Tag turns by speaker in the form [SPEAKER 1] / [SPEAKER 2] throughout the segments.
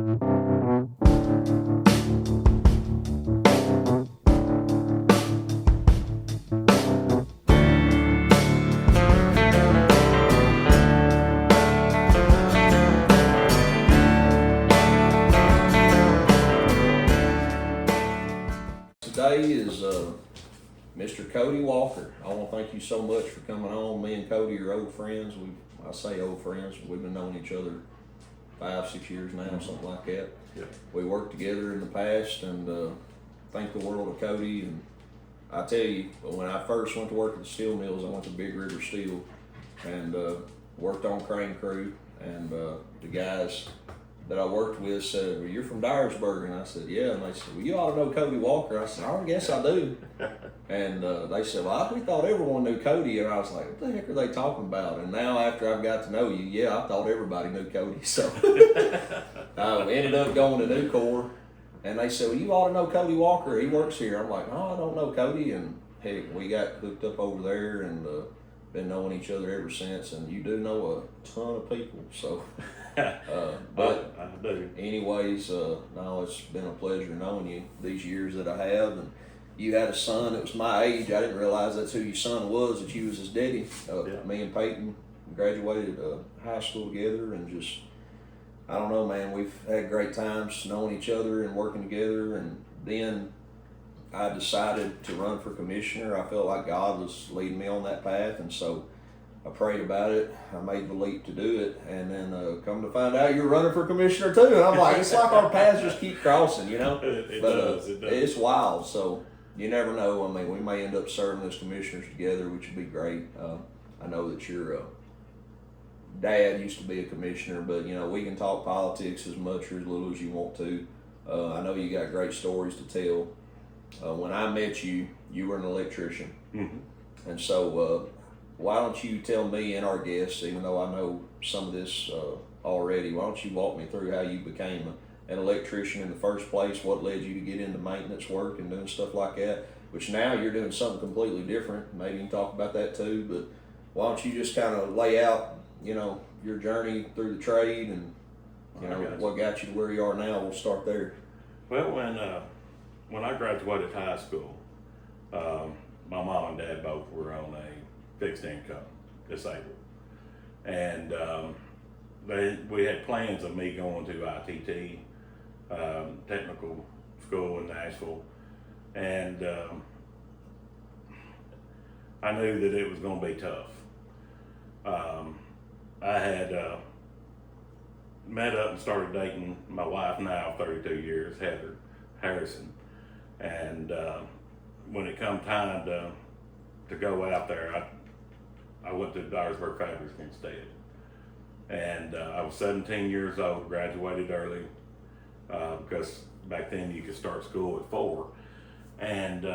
[SPEAKER 1] Today is Mr. Cody Walker. I want to thank you so much for coming on. Me and Cody are old friends. I say old friends. We've been knowing each other 5-6 years now, something like that.
[SPEAKER 2] Yeah.
[SPEAKER 1] We worked together in the past, and thank the world of Cody. And I tell you, when I first went to work at the steel mills, I went to Big River Steel and worked on crane crew. And the guys that I worked with said, "Well, you're from Dyersburg," and I said, "Yeah." And they said, "Well, you ought to know Cody Walker." I said, "I guess I do." And they said, "Well, we thought everyone knew Cody," and I was like, "What the heck are they talking about?" And now after I've got to know you, yeah, I thought everybody knew Cody. So I ended up going to Nucor, and they said, "Well, you ought to know Cody Walker. He works here." I'm like, "No, I don't know Cody." And heck, we got hooked up over there and been knowing each other ever since. And you do know a ton of people, so. But
[SPEAKER 2] I do.
[SPEAKER 1] Anyways, no, it's been a pleasure knowing you these years that I have. And you had a son that was my age. I didn't realize that's who your son was, that you was his daddy.
[SPEAKER 2] Yeah.
[SPEAKER 1] Me and Peyton graduated high school together, and just, I don't know, man, we've had great times knowing each other and working together. And then I decided to run for commissioner. I felt like God was leading me on that path, and so I prayed about it. I made the leap to do it, and then come to find out you're running for commissioner too. And I'm like, it's like our paths just keep crossing, you know.
[SPEAKER 2] It does.
[SPEAKER 1] It's wild. So you never know. I mean, we may end up serving as commissioners together, which would be great. I know that your dad used to be a commissioner, but you know, we can talk politics as much or as little as you want to. I know you got great stories to tell. When I met you, you were an electrician, and so. Why don't you tell me and our guests, even though I know some of this already, why don't you walk me through how you became an electrician in the first place, what led you to get into maintenance work and doing stuff like that, which now you're doing something completely different. Maybe you can talk about that too, but why don't you just kind of lay out, you know, your journey through the trade and, you know, what got you to where you are now. We'll start there.
[SPEAKER 2] Well, when I graduated high school, my mom and dad both were on a fixed income, disabled, and we had plans of me going to ITT, technical school in Nashville, and I knew that it was going to be tough. I had met up and started dating my wife now, 32 years, Heather Harrison, and when it come time to go out there, I went to Dyersburg Fabrics instead. And I was 17 years old, graduated early, because back then you could start school at 4. And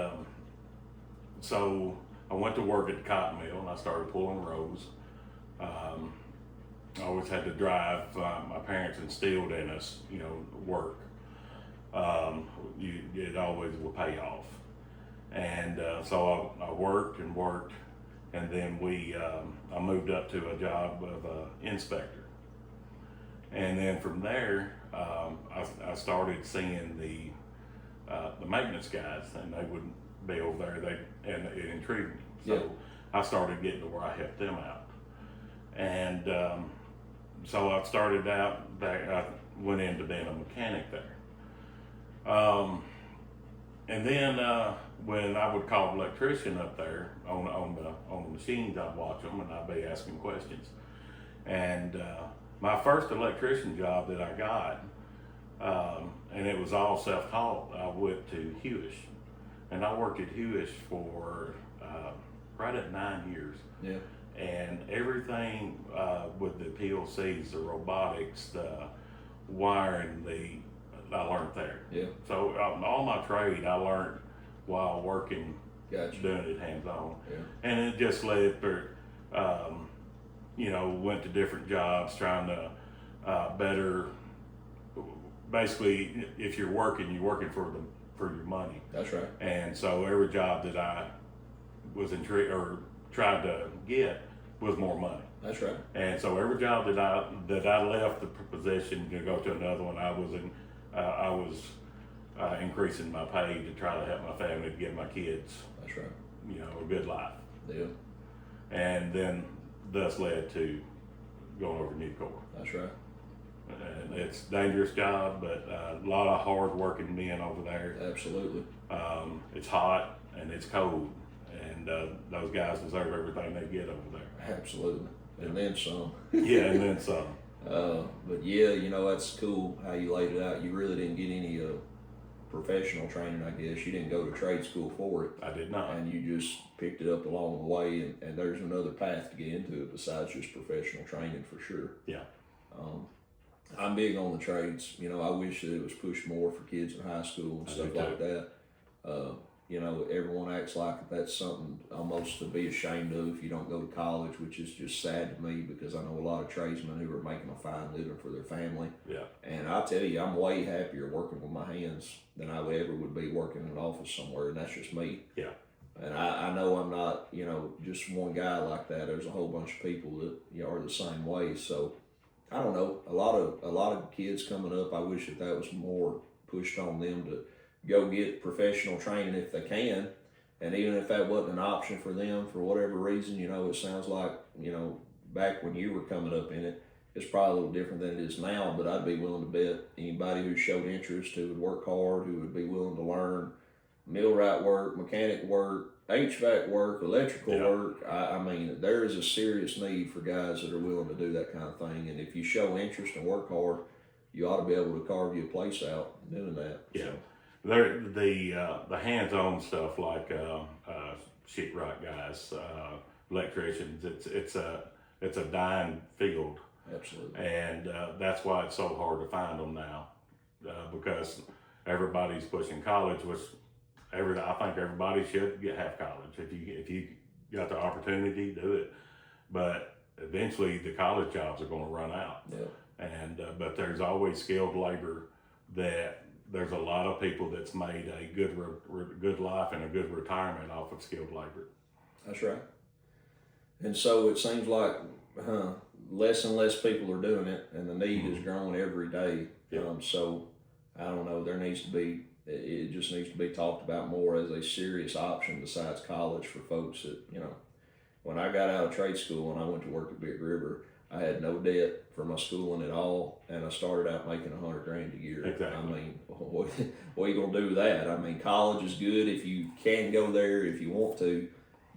[SPEAKER 2] so I went to work at the cotton mill and I started pulling rows. I always had to drive. My parents instilled in us, you know, work. It always would pay off. And so I worked and worked. And then I moved up to a job of inspector. And then from there, I started seeing the maintenance guys, and they would be over there, and it intrigued me. So I started getting to where I helped them out. And so I started out there, I went into being a mechanic there. And then when I would call the electrician up there on the machines, I'd watch them and I'd be asking questions. And my first electrician job that I got, and it was all self-taught, I went to Hewish. And I worked at Hewish for right at 9 years.
[SPEAKER 1] Yeah.
[SPEAKER 2] And everything with the PLCs, the robotics, the wiring, I learned there.
[SPEAKER 1] Yeah.
[SPEAKER 2] So all my trade I learned while working,
[SPEAKER 1] Gotcha.
[SPEAKER 2] doing it hands-on.
[SPEAKER 1] Yeah.
[SPEAKER 2] And it just led for, you know, went to different jobs trying to better, basically, if you're working for your money.
[SPEAKER 1] That's right.
[SPEAKER 2] And so every job that I was intrigued or tried to get was more money.
[SPEAKER 1] That's right.
[SPEAKER 2] And so every job that I left the position to go to another one, I was increasing my pay to try to help my family to give my kids,
[SPEAKER 1] That's right.
[SPEAKER 2] a good life.
[SPEAKER 1] Yeah.
[SPEAKER 2] And then thus led to going over to New Corps.
[SPEAKER 1] That's right.
[SPEAKER 2] And it's a dangerous job, but a lot of hard working men over there.
[SPEAKER 1] Absolutely.
[SPEAKER 2] It's hot and it's cold, and those guys deserve everything they get over there.
[SPEAKER 1] Absolutely. And then some.
[SPEAKER 2] Yeah, and then some.
[SPEAKER 1] But yeah, that's cool how you laid it out. You really didn't get any professional training, I guess. You didn't go to trade school for it.
[SPEAKER 2] I did not.
[SPEAKER 1] And you just picked it up along the way, and there's another path to get into it besides just professional training for sure.
[SPEAKER 2] Yeah.
[SPEAKER 1] I'm big on the trades. I wish that it was pushed more for kids in high school and stuff like that. Everyone acts like that's something almost to be ashamed of if you don't go to college, which is just sad to me because I know a lot of tradesmen who are making a fine living for their family.
[SPEAKER 2] Yeah.
[SPEAKER 1] And I tell you, I'm way happier working with my hands than I ever would be working in an office somewhere, and that's just me.
[SPEAKER 2] Yeah.
[SPEAKER 1] And I know I'm not, just one guy like that. There's a whole bunch of people that are the same way. So I don't know. A lot of kids coming up, I wish that was more pushed on them to go get professional training if they can. And even if that wasn't an option for them for whatever reason, it sounds like, back when you were coming up in it, it's probably a little different than it is now, but I'd be willing to bet anybody who showed interest, who would work hard, who would be willing to learn millwright work, mechanic work, HVAC work, electrical work. I mean, there is a serious need for guys that are willing to do that kind of thing. And if you show interest and work hard, you ought to be able to carve you a place out doing that.
[SPEAKER 2] Yeah. The hands-on stuff like sheetrock guys, electricians, it's a dying field.
[SPEAKER 1] Absolutely.
[SPEAKER 2] And that's why it's so hard to find them now, because everybody's pushing college, which I think everybody should have college if you got the opportunity, do it. But eventually the college jobs are going to run out.
[SPEAKER 1] Yeah.
[SPEAKER 2] And but there's always skilled labor that there's a lot of people that's made a good life and a good retirement off of skilled labor.
[SPEAKER 1] That's right. And so it seems like less and less people are doing it, and the need is growing every day.
[SPEAKER 2] Yeah.
[SPEAKER 1] So I don't know. It just needs to be talked about more as a serious option besides college for folks that When I got out of trade school and I went to work at Big River, I had no debt for my schooling at all, and I started out making $100,000 a year.
[SPEAKER 2] Exactly.
[SPEAKER 1] I mean, what are you gonna do with that? I mean, college is good if you can go there if you want to,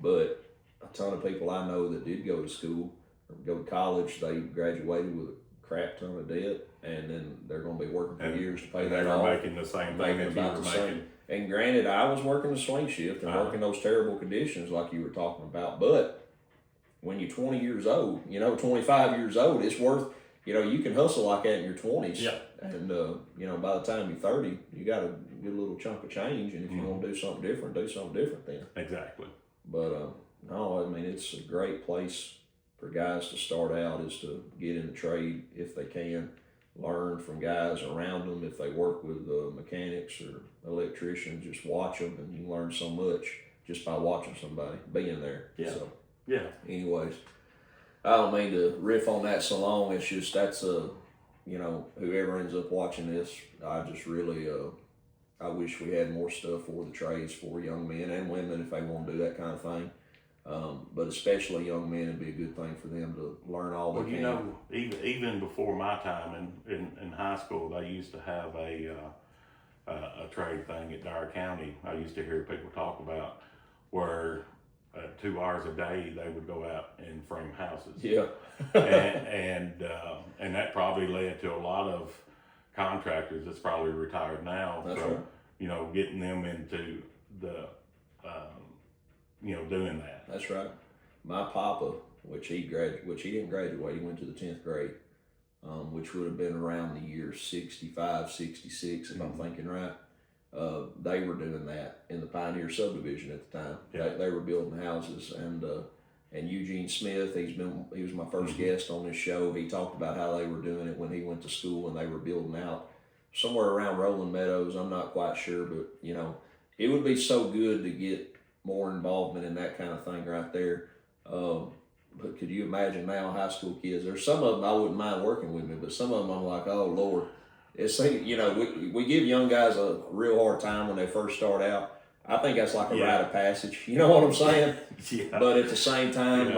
[SPEAKER 1] but a ton of people I know that did go to school or go to college, they graduated with a crap ton of debt, and then they're gonna be working for years to pay that off.
[SPEAKER 2] They're making the same thing that you were making.
[SPEAKER 1] And granted, I was working the swing shift and working those terrible conditions like you were talking about, but when you're 20 years old, 25 years old, it's worth, you can hustle like that in your 20s.
[SPEAKER 2] Yeah.
[SPEAKER 1] And, by the time you're 30, you got a good little chunk of change. And if you want to do something different then.
[SPEAKER 2] Exactly.
[SPEAKER 1] But, no, I mean, it's a great place for guys to start out is to get in the trade if they can, learn from guys around them. If they work with mechanics or electricians, just watch them and you learn so much just by watching somebody being there.
[SPEAKER 2] Yeah.
[SPEAKER 1] So,
[SPEAKER 2] yeah.
[SPEAKER 1] Anyways, I don't mean to riff on that so long. It's just whoever ends up watching this, I just really, I wish we had more stuff for the trades for young men and women if they want to do that kind of thing. But especially young men, it'd be a good thing for them to learn all they can.
[SPEAKER 2] Even before my time in high school, they used to have a trade thing at Dyer County. I used to hear people talk about where 2 hours a day they would go out and frame houses.
[SPEAKER 1] Yeah.
[SPEAKER 2] and that probably led to a lot of contractors that's probably retired now.
[SPEAKER 1] That's
[SPEAKER 2] from,
[SPEAKER 1] right.
[SPEAKER 2] Getting them into the doing that.
[SPEAKER 1] That's right. My papa, which he didn't graduate, he went to the 10th grade, which would have been around the year 65, 66, if I'm thinking right. They were doing that in the Pioneer subdivision at the time.
[SPEAKER 2] Yeah.
[SPEAKER 1] They were building houses, and Eugene Smith, he was my first guest on this show. He talked about how they were doing it when he went to school and they were building out somewhere around Rolling Meadows. I'm not quite sure, but it would be so good to get more involvement in that kind of thing right there. But could you imagine now high school kids? There's some of them I wouldn't mind working with me, but some of them I'm like, oh Lord. It's we give young guys a real hard time when they first start out. I think that's like a rite of passage. You know what I'm saying?
[SPEAKER 2] Yeah.
[SPEAKER 1] But at the same time,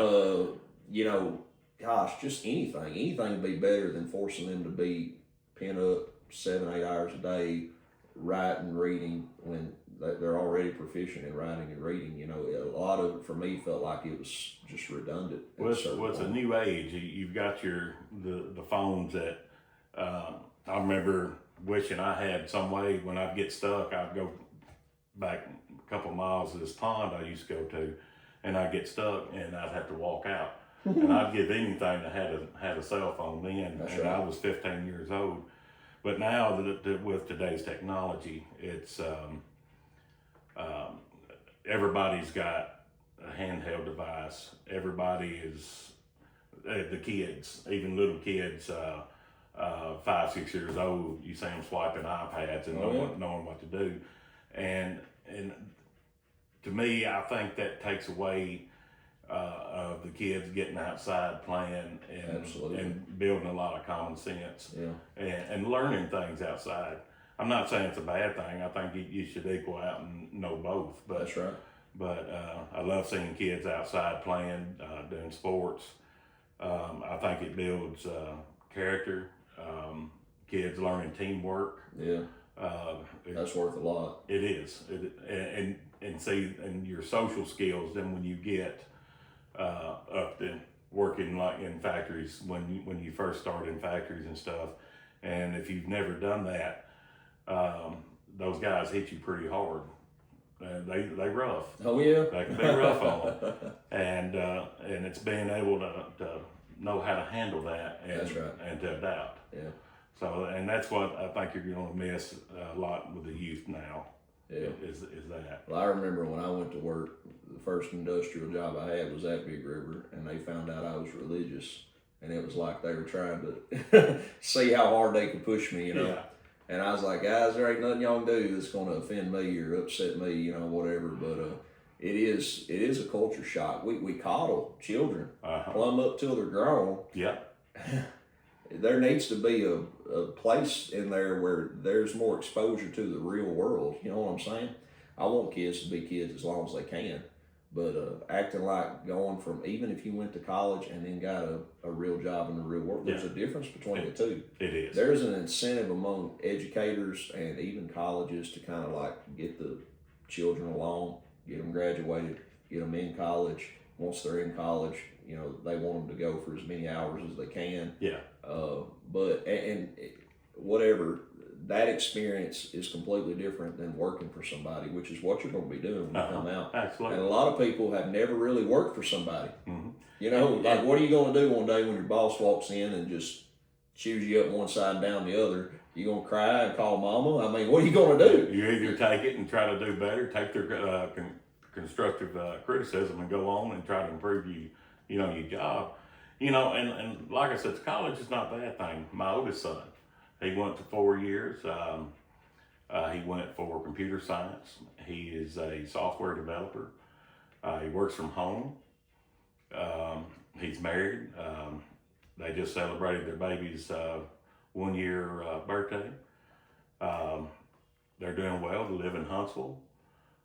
[SPEAKER 1] gosh, just anything would be better than forcing them to be pinned up 7-8 hours a day, writing, reading when they're already proficient in writing and reading. You know, a lot of it for me felt like it was just redundant.
[SPEAKER 2] Well, it's a new age. You've got the phones that I remember wishing I had some way when I'd get stuck. I'd go back a couple miles to this pond I used to go to, and I'd get stuck and I'd have to walk out. And I'd give anything that had a cell phone then.
[SPEAKER 1] That's
[SPEAKER 2] and
[SPEAKER 1] right.
[SPEAKER 2] I was 15 years old. But now with today's technology, it's everybody's got a handheld device. Everybody is the kids, even little kids, 5-6 years old. You see them swiping iPads and knowing what to do, and to me, I think that takes away of the kids getting outside playing and building a lot of common sense and learning things outside. I'm not saying it's a bad thing. I think you should equal out and know both. But,
[SPEAKER 1] that's right.
[SPEAKER 2] But I love seeing kids outside playing, doing sports. I think it builds character. Kids learning teamwork.
[SPEAKER 1] Yeah, that's worth a lot.
[SPEAKER 2] It is. And your social skills. Then when you get up to working like in factories, when you first start in factories and stuff, and if you've never done that, those guys hit you pretty hard. They rough.
[SPEAKER 1] Oh yeah,
[SPEAKER 2] they can be rough on them, and it's being able to know how to handle that and to adapt.
[SPEAKER 1] Yeah.
[SPEAKER 2] So, and that's what I think you're going to miss a lot with the youth now.
[SPEAKER 1] Yeah.
[SPEAKER 2] Is that.
[SPEAKER 1] Well, I remember when I went to work, the first industrial job I had was at Big River, and they found out I was religious, and it was like they were trying to see how hard they could push me, you know.
[SPEAKER 2] Yeah.
[SPEAKER 1] And I was like, guys, there ain't nothing y'all can do that's going to offend me or upset me, you know, whatever. But it is a culture shock. We coddle children, plumb up till they're grown.
[SPEAKER 2] Yeah.
[SPEAKER 1] There needs to be a place in there where there's more exposure to the real world. You know what I'm saying? I want kids to be kids as long as they can. But acting like going from, even if you went to college and then got a real job in the real world, there's a difference between the two.
[SPEAKER 2] It is.
[SPEAKER 1] There's an incentive among educators and even colleges to kind of like get the children along, get them graduated, get them in college. Once they're in college, you know, they want them to go for as many hours as they can.
[SPEAKER 2] Yeah.
[SPEAKER 1] But whatever, that experience is completely different than working for somebody, which is what you're going to be doing when you come out.
[SPEAKER 2] Absolutely.
[SPEAKER 1] And a lot of people have never really worked for somebody.
[SPEAKER 2] Mm-hmm.
[SPEAKER 1] You know, like what are you going to do one day when your boss walks in and just chews you up one side and down the other? You going to cry and call mama? I mean, what are you going to do?
[SPEAKER 2] You either take it and try to do better, take their constructive criticism and go on and try to improve your job. You know, and like I said, college is not a bad thing. My oldest son, he went to 4 years. He went for computer science. He is a software developer. He works from home. He's married. They just celebrated their baby's 1 year birthday. They're doing well. They live in Huntsville.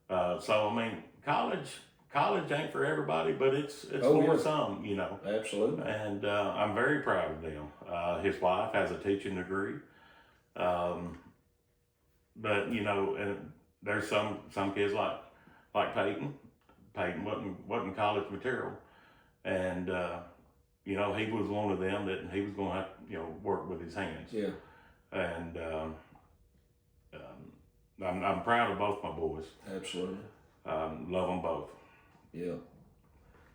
[SPEAKER 2] So I mean, college ain't for everybody, but it's for some, you know.
[SPEAKER 1] Absolutely.
[SPEAKER 2] And I'm very proud of them. His wife has a teaching degree. But you know, and there's some kids like Peyton. Peyton wasn't college material, and you know, he was one of them that he was going to have to, work with his hands.
[SPEAKER 1] Yeah.
[SPEAKER 2] And I'm proud of both my boys.
[SPEAKER 1] Absolutely.
[SPEAKER 2] Love them both.
[SPEAKER 1] Yeah.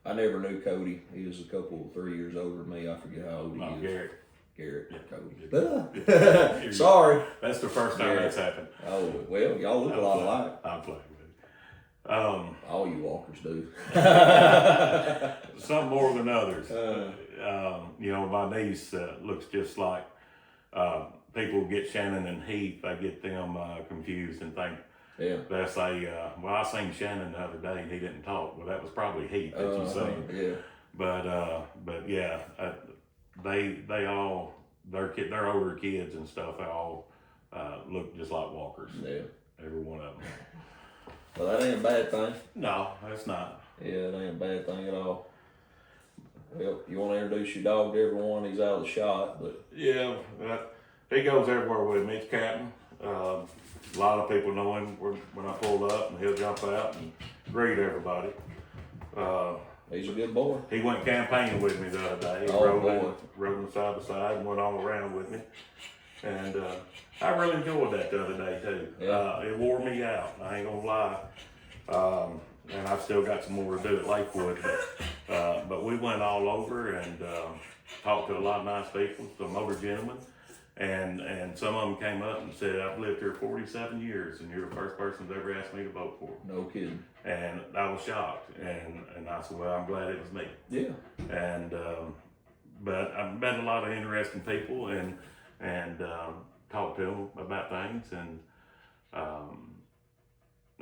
[SPEAKER 1] I never knew Cody. He was 3 years older than me. I forget how old he is. Garrett.
[SPEAKER 2] Yeah.
[SPEAKER 1] Cody. Sorry.
[SPEAKER 2] That's the first time that's happened.
[SPEAKER 1] Oh, well, y'all look a lot alike.
[SPEAKER 2] I'm playing with it.
[SPEAKER 1] All you Walkers do.
[SPEAKER 2] Some more than others. My niece looks just like people get Shannon and Heath. I get them confused and think that's I seen Shannon the other day and he didn't talk. Well, that was probably Heath that you seen.
[SPEAKER 1] Yeah.
[SPEAKER 2] But yeah, they all their older kids and stuff. They all look just like Walkers.
[SPEAKER 1] Yeah.
[SPEAKER 2] Every one of them.
[SPEAKER 1] Well, that ain't a bad thing.
[SPEAKER 2] No, that's not.
[SPEAKER 1] Yeah, it ain't a bad thing at all. Well, you want to introduce your dog to everyone? He's out of the shot, but
[SPEAKER 2] Yeah, he goes everywhere with me. It's Captain. A lot of people know him when I pull up, and he'll jump out and greet everybody.
[SPEAKER 1] he's a good boy.
[SPEAKER 2] He went campaigning with me the other day. He
[SPEAKER 1] Oh, boy.
[SPEAKER 2] rode him side by side and went all around with me. And I really enjoyed that the other day too.
[SPEAKER 1] Yeah.
[SPEAKER 2] It wore me out. I ain't gonna lie. And I've still got some more to do at Lakewood, but we went all over and talked to a lot of nice people, some older gentlemen, and some of them came up and said, "I've lived here 47 years, and you're the first person that's ever asked me to vote for."
[SPEAKER 1] No kidding.
[SPEAKER 2] And I was shocked, and I said, "Well, I'm glad it was me."
[SPEAKER 1] Yeah.
[SPEAKER 2] And but I've met a lot of interesting people and talked to them about things, and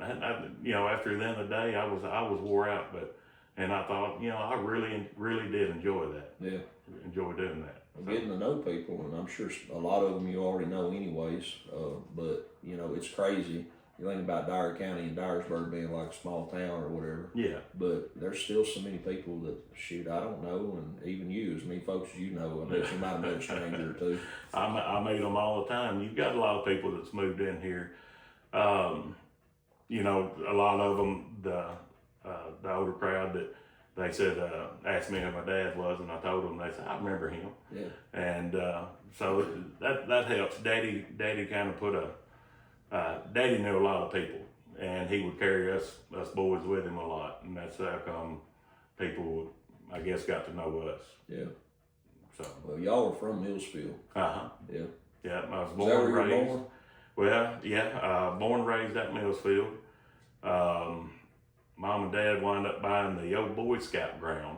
[SPEAKER 2] after the end of the day, I was wore out, and I thought, I really did enjoy that.
[SPEAKER 1] Yeah.
[SPEAKER 2] Enjoy doing that.
[SPEAKER 1] Getting to know people, and I'm sure a lot of them you already know anyways, but it's crazy. You think about Dyer County and Dyersburg being like a small town or whatever,
[SPEAKER 2] Yeah.
[SPEAKER 1] but there's still so many people that, shoot, I don't know, and even you, as many folks as you know, I bet you might have met a stranger or two.
[SPEAKER 2] I meet them all the time. You've got a lot of people that's moved in here. A lot of them, the older crowd that they said, asked me who my dad was, and I told them. They said, "I remember him."
[SPEAKER 1] Yeah.
[SPEAKER 2] And so that helps. Daddy kind of Daddy knew a lot of people, and he would carry us boys with him a lot, and that's how come people, I guess, got to know us.
[SPEAKER 1] Yeah.
[SPEAKER 2] So.
[SPEAKER 1] Well, y'all are from Millsfield.
[SPEAKER 2] Yeah. Yeah, I was born and raised.
[SPEAKER 1] Born?
[SPEAKER 2] Well, yeah, born and raised at Millsfield. Mom and Dad wound up buying the old Boy Scout ground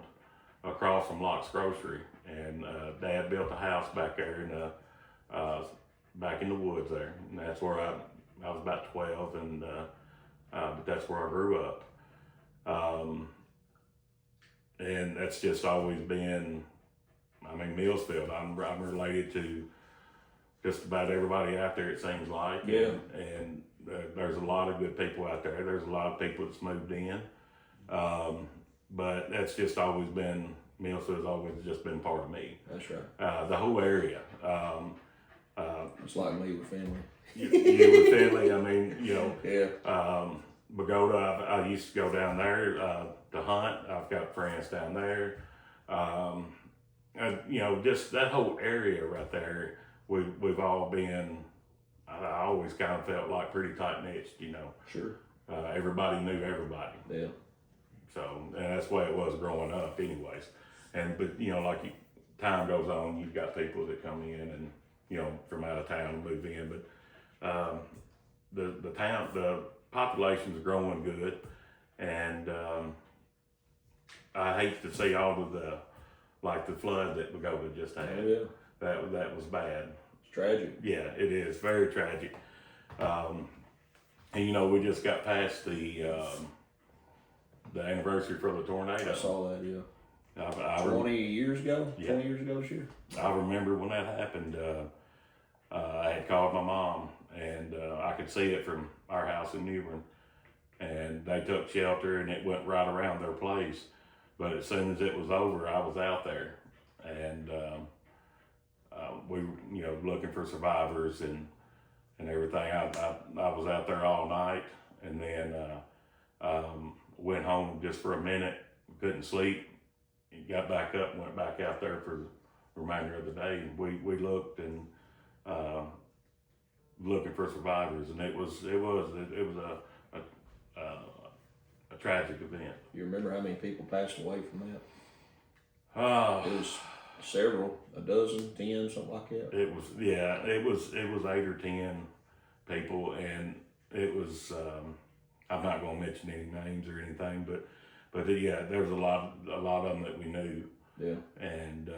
[SPEAKER 2] across from Locke's Grocery, and Dad built a house back there back in the woods there, and that's where I was about 12, and but that's where I grew up. And that's just always been, Millsfield. I'm related to just about everybody out there, it seems like.
[SPEAKER 1] Yeah.
[SPEAKER 2] And there's a lot of good people out there. There's a lot of people that's moved in. But that's just always been, Millsfield's always just been part of me.
[SPEAKER 1] That's right.
[SPEAKER 2] The whole area.
[SPEAKER 1] It's like me with family.
[SPEAKER 2] You with family,
[SPEAKER 1] Yeah.
[SPEAKER 2] Pagoda, I used to go down there to hunt. I've got friends down there. And, just that whole area right there, we've all been, I always kind of felt like pretty tight knit,
[SPEAKER 1] Sure.
[SPEAKER 2] Everybody knew everybody.
[SPEAKER 1] Yeah.
[SPEAKER 2] So, and that's the way it was growing up anyways. But time goes on, you've got people that come in and, from out of town and move in. But the population's growing good. And I hate to see all of the flood that Pagoda just had.
[SPEAKER 1] Oh, yeah.
[SPEAKER 2] That was bad.
[SPEAKER 1] It's tragic.
[SPEAKER 2] Yeah, it is very tragic. And we just got past the anniversary for the tornado.
[SPEAKER 1] I saw that, yeah.
[SPEAKER 2] 20
[SPEAKER 1] years ago?
[SPEAKER 2] Yeah.
[SPEAKER 1] 20 years ago this year?
[SPEAKER 2] I remember when that happened. I had called my mom, and I could see it from our house in Newbern, and they took shelter, and it went right around their place. But as soon as it was over, I was out there, and we were, looking for survivors and everything. I was out there all night, and then went home just for a minute, couldn't sleep, got back up and went back out there for the remainder of the day. And we looked and looking for survivors, and it was a tragic event.
[SPEAKER 1] You remember how many people passed away from that?
[SPEAKER 2] Uh,
[SPEAKER 1] It was several, a dozen, 10, something like that.
[SPEAKER 2] It was 8 or 10 people, and it was. I'm not going to mention any names or anything, but there was a lot of them that we knew.
[SPEAKER 1] Yeah.
[SPEAKER 2] And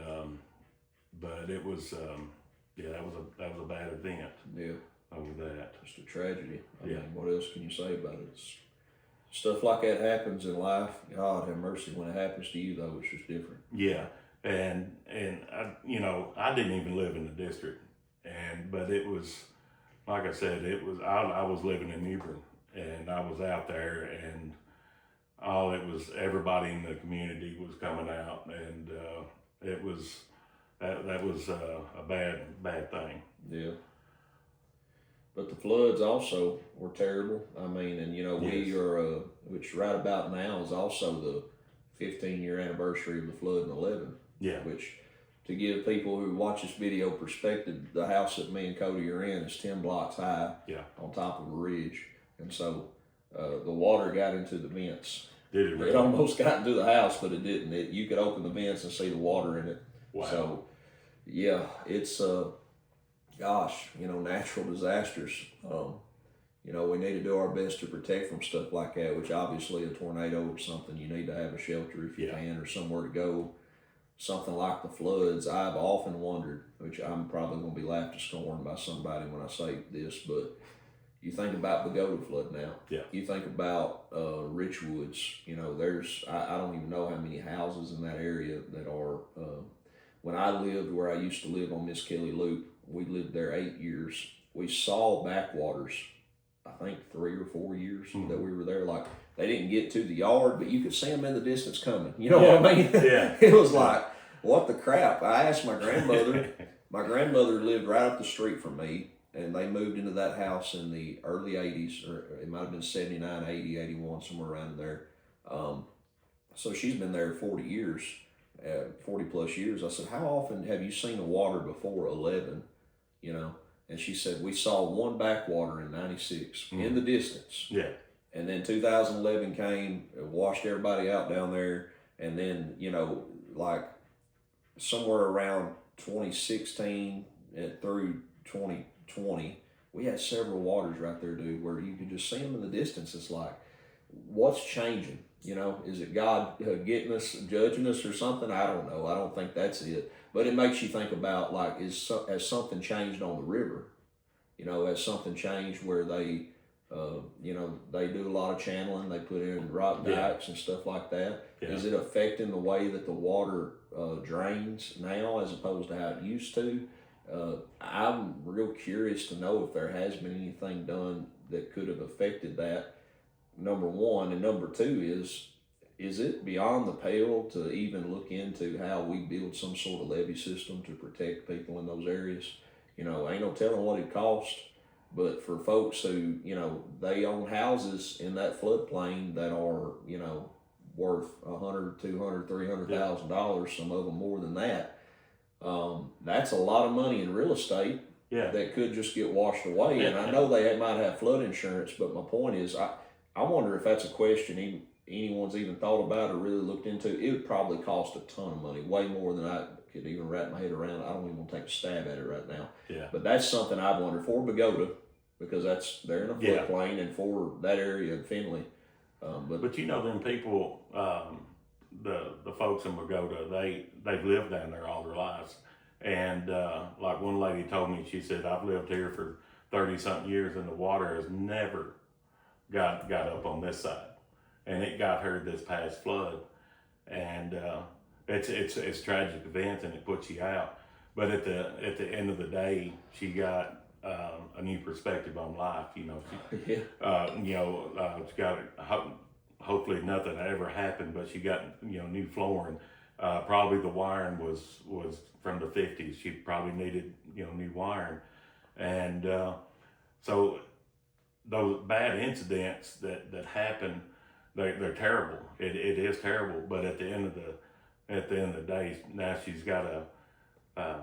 [SPEAKER 2] but it was that was a bad event.
[SPEAKER 1] Yeah.
[SPEAKER 2] Over that.
[SPEAKER 1] Just a tragedy. I
[SPEAKER 2] Yeah.
[SPEAKER 1] mean, what else can you say about it? It's stuff like that happens in life. God have mercy. When it happens to you, though, it's just different.
[SPEAKER 2] Yeah, and I didn't even live in the district, but it was like I said, I was living in Newbern, and I was out there, and it was everybody in the community was coming out, and it was that was a bad thing.
[SPEAKER 1] Yeah. But the floods also were terrible. I mean, and
[SPEAKER 2] Yes.
[SPEAKER 1] we are, which right about now is also the 15-year anniversary of the flood in 11.
[SPEAKER 2] Yeah.
[SPEAKER 1] Which, to give people who watch this video perspective, the house that me and Cody are in is 10 blocks high.
[SPEAKER 2] Yeah.
[SPEAKER 1] On top of a ridge, and so the water got into the vents.
[SPEAKER 2] Did it really?
[SPEAKER 1] It almost got into the house, but it didn't. You could open the vents and see the water in it.
[SPEAKER 2] Wow.
[SPEAKER 1] So, yeah, it's gosh, natural disasters. We need to do our best to protect from stuff like that, which obviously a tornado or something, you need to have a shelter if you can, or somewhere to go. Something like the floods, I've often wondered, which I'm probably going to be laughed to scorn by somebody when I say this, but you think about the Pagoda flood now.
[SPEAKER 2] Yeah.
[SPEAKER 1] You think about Richwoods. There's, I don't even know how many houses in that area that are. When I lived where I used to live on Miss Kelly Loop, we lived there 8 years. We saw backwaters, I think 3 or 4 years that we were there. Like, they didn't get to the yard, but you could see them in the distance coming. You know what I mean?
[SPEAKER 2] Yeah.
[SPEAKER 1] It was like, what the crap? I asked my grandmother. My grandmother lived right up the street from me, and they moved into that house in the early 80s, or it might have been 79, 80, 81, somewhere around there. So she's been there 40 years, 40 plus years. I said, how often have you seen the water before 11? And she said, we saw one backwater in 96 in the distance.
[SPEAKER 2] Yeah.
[SPEAKER 1] And then 2011 came, washed everybody out down there. And then, like somewhere around 2016 and through 2020, we had several waters right there, dude, where you could just see them in the distance. It's like, what's changing? Is it God getting us, judging us or something? I don't know. I don't think that's it. But it makes you think about, like, has something changed on the river? Has something changed where they, they do a lot of channeling, they put in rock dikes and stuff like that. Yeah. Is it affecting the way that the water drains now as opposed to how it used to? I'm real curious to know if there has been anything done that could have affected that, number one. And number two is it beyond the pale to even look into how we build some sort of levee system to protect people in those areas? Ain't no telling what it costs, but for folks who, they own houses in that floodplain that are, worth $100, $200, $300,000, some of them more than that. That's a lot of money in real estate that could just get washed away. Yeah. And I know they might have flood insurance, but my point is, I wonder if that's a question anyone's even thought about or really looked into. It would probably cost a ton of money, way more than I could even wrap my head around. I don't even want to take a stab at it right now. Yeah. But that's something I've wondered for Pagoda, because they're in a floodplain, and for that area in Findlay. But
[SPEAKER 2] them people, the folks in Pagoda, they've lived down there all their lives. And like one lady told me, she said, I've lived here for 30-something years, and the water has never got up on this side. And it got her this past flood. And it's tragic events, and it puts you out. But at the end of the day, she got a new perspective on life. She got hopefully nothing ever happened, but she got new flooring. Probably the wiring was from the 50s. She probably needed new wiring, and so those bad incidents that happen, they're terrible. It is terrible. But at the end of the day, now she's got a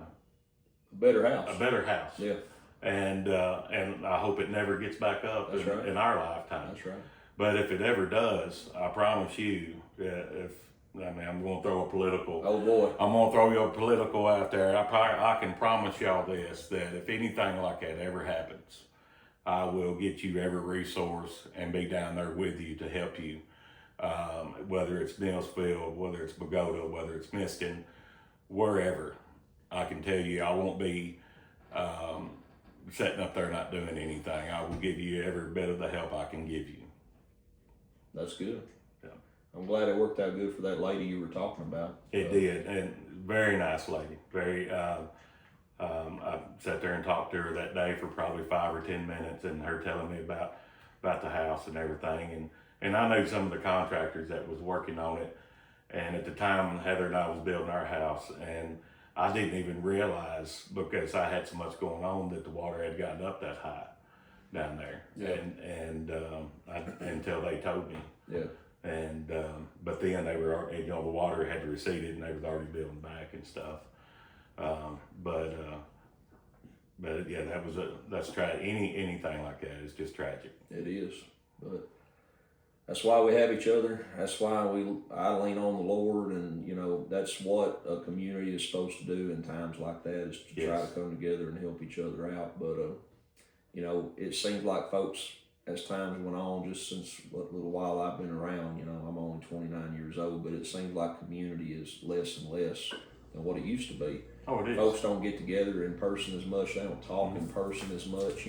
[SPEAKER 1] better house.
[SPEAKER 2] A better house.
[SPEAKER 1] Yeah.
[SPEAKER 2] And I hope it never gets back up in our lifetime.
[SPEAKER 1] That's right.
[SPEAKER 2] But if it ever does, I promise you, I'm going to throw a political.
[SPEAKER 1] Oh boy.
[SPEAKER 2] I'm going to throw you a political out there. I can promise y'all this, that if anything like that ever happens, I will get you every resource and be down there with you to help you. Whether it's Nelsfield, whether it's Pagoda, whether it's Miskin, wherever. I can tell you, I won't be sitting up there not doing anything. I will give you every bit of the help I can give you.
[SPEAKER 1] That's good.
[SPEAKER 2] Yeah.
[SPEAKER 1] I'm glad it worked out good for that lady you were talking about.
[SPEAKER 2] It did, and very nice lady. Very. I sat there and talked to her that day for probably 5 or 10 minutes, and her telling me about the house and everything, and I knew some of the contractors that was working on it, and at the time Heather and I was building our house, and I didn't even realize, because I had so much going on, that the water had gotten up that high down there.
[SPEAKER 1] Yeah.
[SPEAKER 2] And until they told me.
[SPEAKER 1] Yeah.
[SPEAKER 2] And but then they were, the water had receded and they was already building back and stuff. But yeah, that's tragic. Anything like that is just tragic.
[SPEAKER 1] It is, but that's why we have each other. That's why I lean on the Lord, and that's what a community is supposed to do in times like that, is to try to come together and help each other out. But it seems like folks, as times went on, just since what little while I've been around, I'm only 29 years old, but it seems like community is less and less than what it used to be.
[SPEAKER 2] Oh, it is.
[SPEAKER 1] Folks don't get together in person as much. They don't talk in person as much.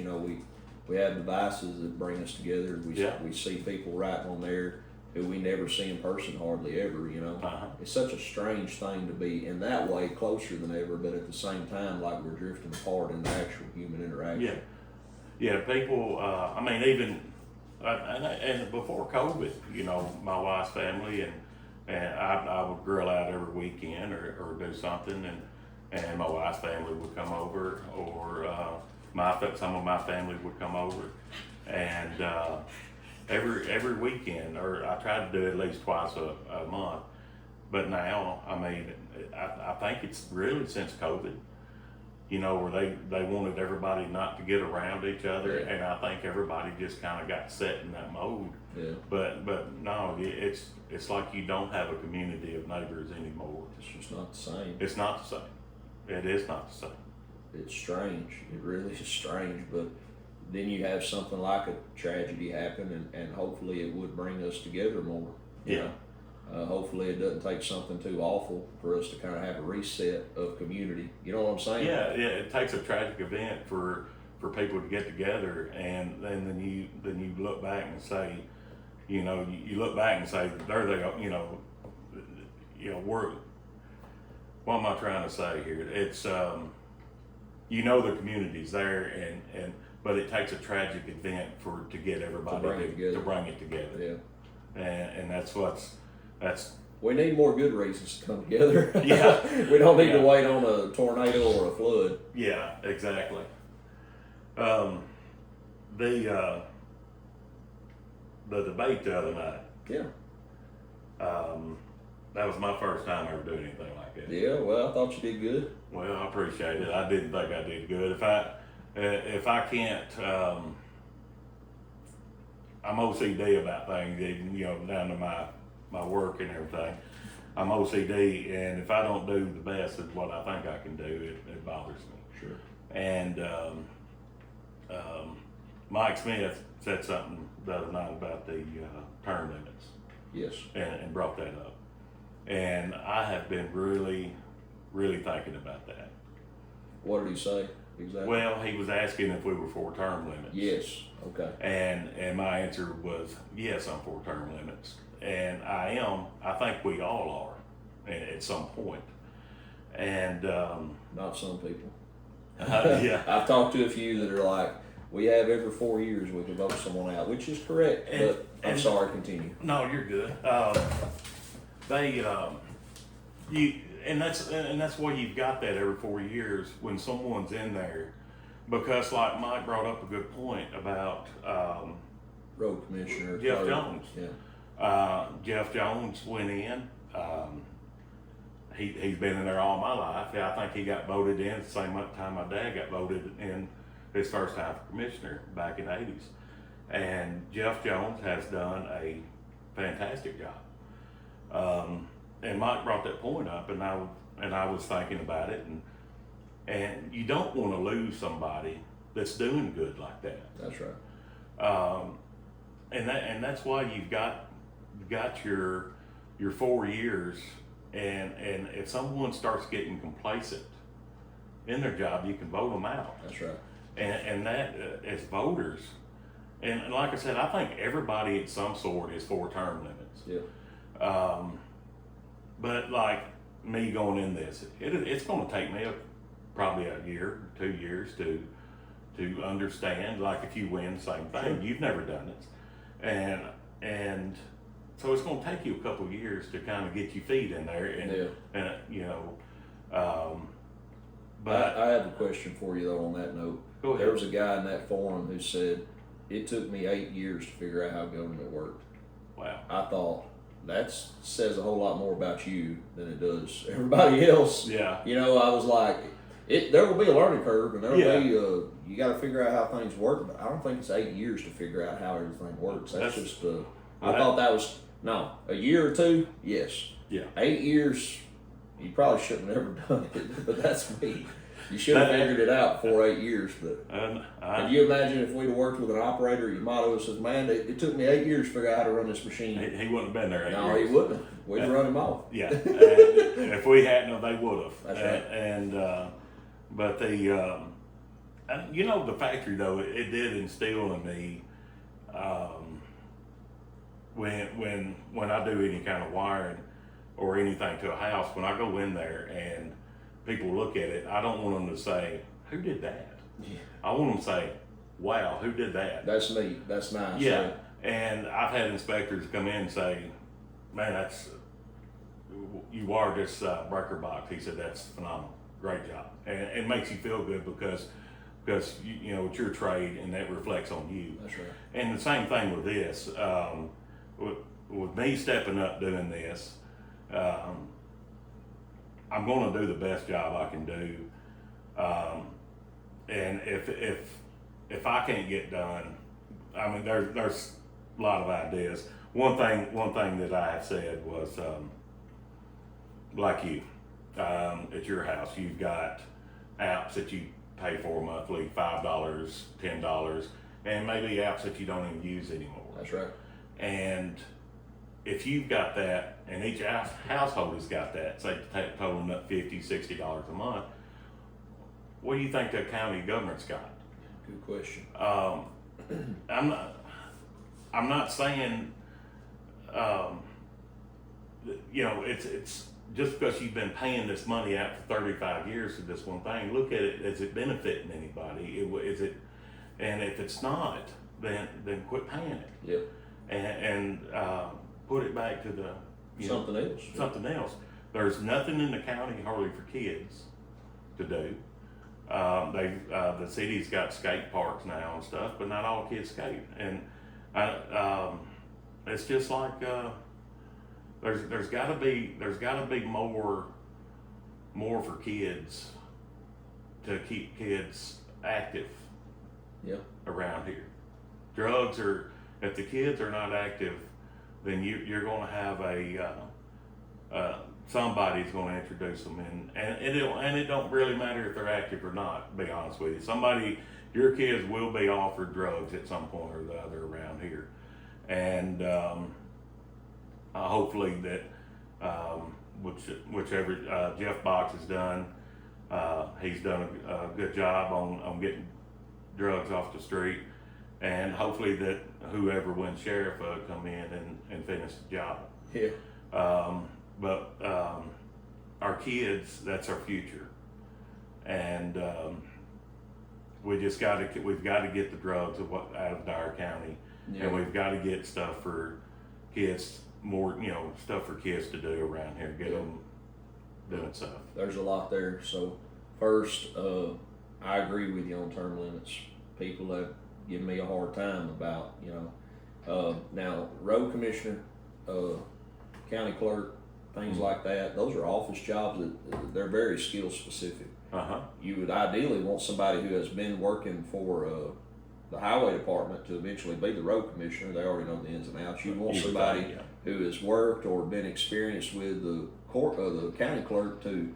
[SPEAKER 1] We have devices that bring us together. We see people right on there who we never see in person hardly ever. It's such a strange thing to be in that way closer than ever, but at the same time, like we're drifting apart in the actual human interaction.
[SPEAKER 2] Yeah. People. I mean, even and before COVID, my wife's family and I would grill out every weekend or do something, and my wife's family would come over, or some of my family would come over, and every weekend, or I try to do it at least twice a month. But now, I mean, I think it's really since COVID, where they wanted everybody not to get around each other, and I think everybody just kind of got set in that mode.
[SPEAKER 1] Yeah.
[SPEAKER 2] But no, it's like you don't have a community of neighbors anymore.
[SPEAKER 1] It's just not the same.
[SPEAKER 2] It's not the same. It is not the same.
[SPEAKER 1] It's strange. It really is strange. But then you have something like a tragedy happen, and hopefully it would bring us together more.
[SPEAKER 2] Yeah.
[SPEAKER 1] Hopefully it doesn't take something too awful for us to kind of have a reset of community. You know what I'm saying?
[SPEAKER 2] Yeah. It takes a tragic event for people to get together, and then you look back and say, you look back and say, there they go. What am I trying to say here? It's the community's there, but it takes a tragic event to get everybody to bring it together.
[SPEAKER 1] Yeah.
[SPEAKER 2] And that's
[SPEAKER 1] we need more good reasons to come together.
[SPEAKER 2] Yeah.
[SPEAKER 1] We don't need to wait on a tornado or a flood.
[SPEAKER 2] Yeah, exactly. The debate the other night.
[SPEAKER 1] Yeah.
[SPEAKER 2] That was my first time ever doing anything like that.
[SPEAKER 1] Yeah, well, I thought you did good.
[SPEAKER 2] Well, I appreciate it. I didn't think I did good. If I can't, I'm OCD about things, even, down to my work and everything. I'm OCD, and if I don't do the best at what I think I can do, it bothers me.
[SPEAKER 1] Sure.
[SPEAKER 2] And Mike Smith said something the other night about the term limits.
[SPEAKER 1] Yes.
[SPEAKER 2] And brought that up. And I have been really, really thinking about that.
[SPEAKER 1] What did he say exactly?
[SPEAKER 2] Well, he was asking if we were for term limits.
[SPEAKER 1] Yes. Okay.
[SPEAKER 2] And my answer was, yes, I'm for term limits. And I am. I think we all are at some point. And
[SPEAKER 1] not some people.
[SPEAKER 2] Yeah.
[SPEAKER 1] I've talked to a few that are like, we have every 4 years we can vote someone out, which is correct. But I'm sorry, continue.
[SPEAKER 2] No, you're good. That's why you've got that every 4 years when someone's in there, because like Mike brought up a good point about
[SPEAKER 1] Road Commissioner
[SPEAKER 2] Jeff Jones.
[SPEAKER 1] Yeah.
[SPEAKER 2] Jeff Jones went in. He's been in there all my life. I think he got voted in at the same time my dad got voted in his first time for commissioner back in the 80s. And Jeff Jones has done a fantastic job. And Mike brought that point up, and I was thinking about it, and you don't want to lose somebody that's doing good like that.
[SPEAKER 1] That's right.
[SPEAKER 2] And that's why you've got your 4 years, and if someone starts getting complacent in their job, you can vote them out.
[SPEAKER 1] That's right.
[SPEAKER 2] And that as voters, and like I said, I think everybody at some sort is for term limits.
[SPEAKER 1] Yeah.
[SPEAKER 2] But like me going in this, it's going to take me probably a year, 2 years to understand. Like if you win, same thing.
[SPEAKER 1] Sure.
[SPEAKER 2] You've never done it, and so it's going to take you a couple of years to kind of get your feet in there, and you know. But
[SPEAKER 1] I have a question for you though on that note.
[SPEAKER 2] go ahead.
[SPEAKER 1] There was a guy in that forum who said it took me 8 years to figure out how government worked.
[SPEAKER 2] Wow.
[SPEAKER 1] I thought that says a whole lot more about you than it does everybody else.
[SPEAKER 2] Yeah.
[SPEAKER 1] You know, I was like, there will be a learning curve, and there will
[SPEAKER 2] Yeah.
[SPEAKER 1] be you got to figure out how things work. But I don't think it's 8 years to figure out how everything works. That's just I thought that was a year or two. Yes.
[SPEAKER 2] Yeah.
[SPEAKER 1] 8 years. You probably shouldn't have ever done it, but that's me. You should have figured it out before 8 years. But can you imagine if we'd have worked with an operator? Your motto says, "Man, it took me 8 years to figure out how to run this machine."
[SPEAKER 2] He wouldn't have been there 8
[SPEAKER 1] No,
[SPEAKER 2] years.
[SPEAKER 1] he wouldn't have. We'd run him off.
[SPEAKER 2] Yeah. And if we hadn't, they would have.
[SPEAKER 1] That's right.
[SPEAKER 2] But you know, the factory though, it did instill in me. When I do any kind of wiring or anything to a house, when I go in there and people look at it, I don't want them to say, "Who did that?"
[SPEAKER 1] Yeah.
[SPEAKER 2] I want them to say, "Wow, who did that?"
[SPEAKER 1] That's neat. That's nice.
[SPEAKER 2] Yeah. And I've had inspectors come in and say, "Man, you wired this breaker box." He said, "That's phenomenal. Great job." And it makes you feel good because you know, it's your trade and that reflects on you.
[SPEAKER 1] That's right.
[SPEAKER 2] And the same thing with this, with me stepping up doing this, I'm going to do the best job I can do. And if I can't get done, I mean, there's a lot of ideas. One thing that I have said was, like you, at your house, you've got apps that you pay for monthly, $5, $10, and maybe apps that you don't even use anymore.
[SPEAKER 1] That's right.
[SPEAKER 2] And if you've got that, and each household has got that, say totaling up $50, $60 a month, what do you think the county government's got?
[SPEAKER 1] Good question.
[SPEAKER 2] I'm not saying, you know, it's just because you've been paying this money out for 35 years for this one thing. Look at it, is it benefiting anybody? Is it, and if it's not, then quit paying it.
[SPEAKER 1] Yeah.
[SPEAKER 2] And put it back to the
[SPEAKER 1] Something else.
[SPEAKER 2] Something else. There's nothing in the county hardly for kids to do. The city's got skate parks now and stuff, but not all kids skate. And it's just like there's got to be more for kids to keep kids active.
[SPEAKER 1] Yeah.
[SPEAKER 2] Around here, drugs are. If the kids are not active, then you're going to have somebody's going to introduce them in, and it don't really matter if they're active or not. To be honest with you, your kids will be offered drugs at some point or the other around here, and hopefully that whichever Jeff Box has done, he's done a good job on getting drugs off the street. And hopefully that whoever wins sheriff come in and finish the job.
[SPEAKER 1] Yeah.
[SPEAKER 2] But our kids, that's our future, and we've got to get the drugs out of Dyer County,
[SPEAKER 1] Yeah.
[SPEAKER 2] and we've got to get stuff for kids more, stuff for kids to do around here. Get them doing stuff.
[SPEAKER 1] There's a lot there. So first, I agree with you on term limits. People have given me a hard time about, now road commissioner, county clerk, things like that. Those are office jobs that they're very skill specific. You would ideally want somebody who has been working for the highway department to eventually be the road commissioner. They already know the ins and outs. You want somebody who has worked or been experienced with the the county clerk to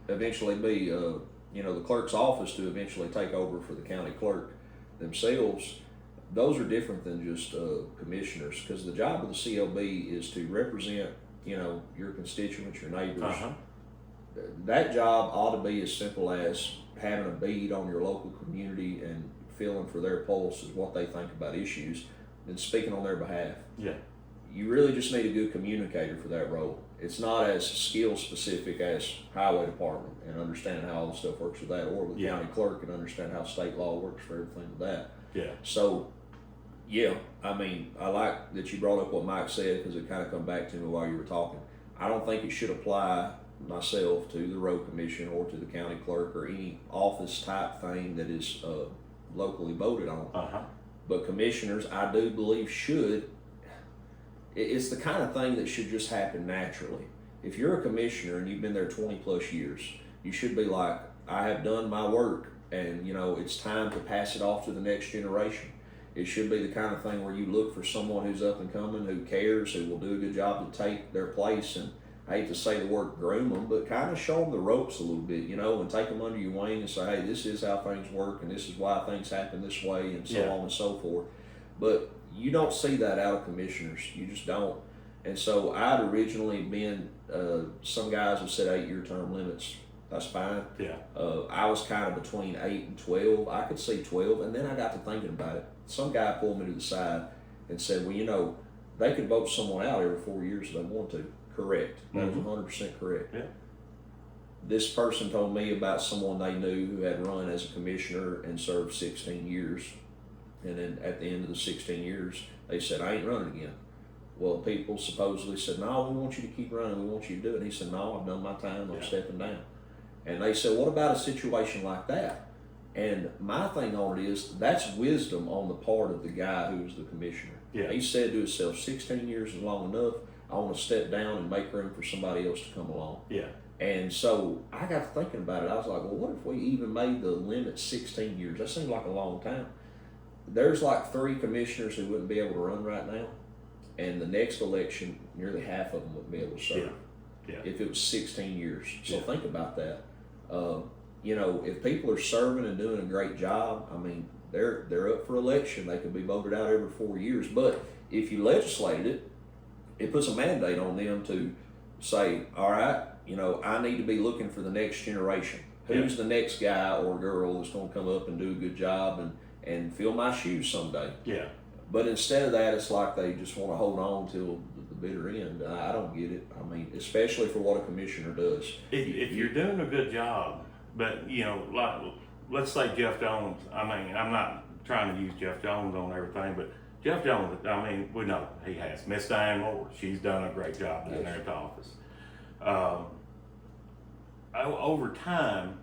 [SPEAKER 1] eventually be, the clerk's office to eventually take over for the county clerk themselves. Those are different than just commissioners, because the job of the CLB is to represent, your constituents, your neighbors. That job ought to be as simple as having a bead on your local community and feeling for their pulse is what they think about issues, and speaking on their behalf.
[SPEAKER 2] Yeah.
[SPEAKER 1] You really just need a good communicator for that role. It's not as skill specific as highway department and understanding how all the stuff works with that, or with
[SPEAKER 2] Yeah.
[SPEAKER 1] county clerk and understand how state law works for everything with that.
[SPEAKER 2] Yeah.
[SPEAKER 1] So, yeah, I mean, I like that you brought up what Mike said because it kind of come back to me while you were talking. I don't think it should apply myself to the road commission or to the county clerk or any office type thing that is locally voted on.
[SPEAKER 2] Uh-huh.
[SPEAKER 1] But commissioners, I do believe should. It's the kind of thing that should just happen naturally. If you're a commissioner and you've been there 20 plus years, you should be like, I have done my work and it's time to pass it off to the next generation. It should be the kind of thing where you look for someone who's up and coming, who cares, who will do a good job to take their place, and I hate to say the word groom them, but kind of show them the ropes a little bit, and take them under your wing and say, hey, this is how things work and this is why things happen this way and so on and so forth. But you don't see that out of commissioners. You just don't. And so I'd originally been, some guys have said 8-year term limits. That's fine.
[SPEAKER 2] Yeah.
[SPEAKER 1] I was kind of between 8 and 12. I could see 12, and then I got to thinking about it. Some guy pulled me to the side and said, well, they could vote someone out every 4 years if they want to. Correct. That was 100% correct.
[SPEAKER 2] Yeah.
[SPEAKER 1] This person told me about someone they knew who had run as a commissioner and served 16 years. And then at the end of the 16 years, they said, I ain't running again. Well, people supposedly said, no, we want you to keep running. We want you to do it. And he said, no, I've done my time. I'm stepping down. And they said, what about a situation like that? And my thing on it is, that's wisdom on the part of the guy who was the commissioner.
[SPEAKER 2] Yeah.
[SPEAKER 1] He said to himself, 16 years is long enough. I want to step down and make room for somebody else to come along.
[SPEAKER 2] Yeah.
[SPEAKER 1] And so I got to thinking about it. I was like, well, what if we even made the limit 16 years? That seems like a long time. There's like 3 commissioners who wouldn't be able to run right now. And the next election, nearly half of them wouldn't be able to serve.
[SPEAKER 2] Yeah.
[SPEAKER 1] If it was 16 years. So
[SPEAKER 2] Yeah.
[SPEAKER 1] think about that. If people are serving and doing a great job, I mean, they're up for election. They could be voted out every 4 years. But if you legislated it, it puts a mandate on them to say, all right, I need to be looking for the next generation. Who's the next guy or girl that's going to come up and do a good job and fill my shoes someday?
[SPEAKER 2] Yeah.
[SPEAKER 1] But instead of that, it's like they just want to hold on till the bitter end. I don't get it. I mean, especially for what a commissioner does.
[SPEAKER 2] If you're doing a good job, but like let's say Jeff Jones. I mean, I'm not trying to use Jeff Jones on everything, but Jeff Jones. I mean, we know he has. Miss Diane Moore. She's done a great job down there at the office. Over time,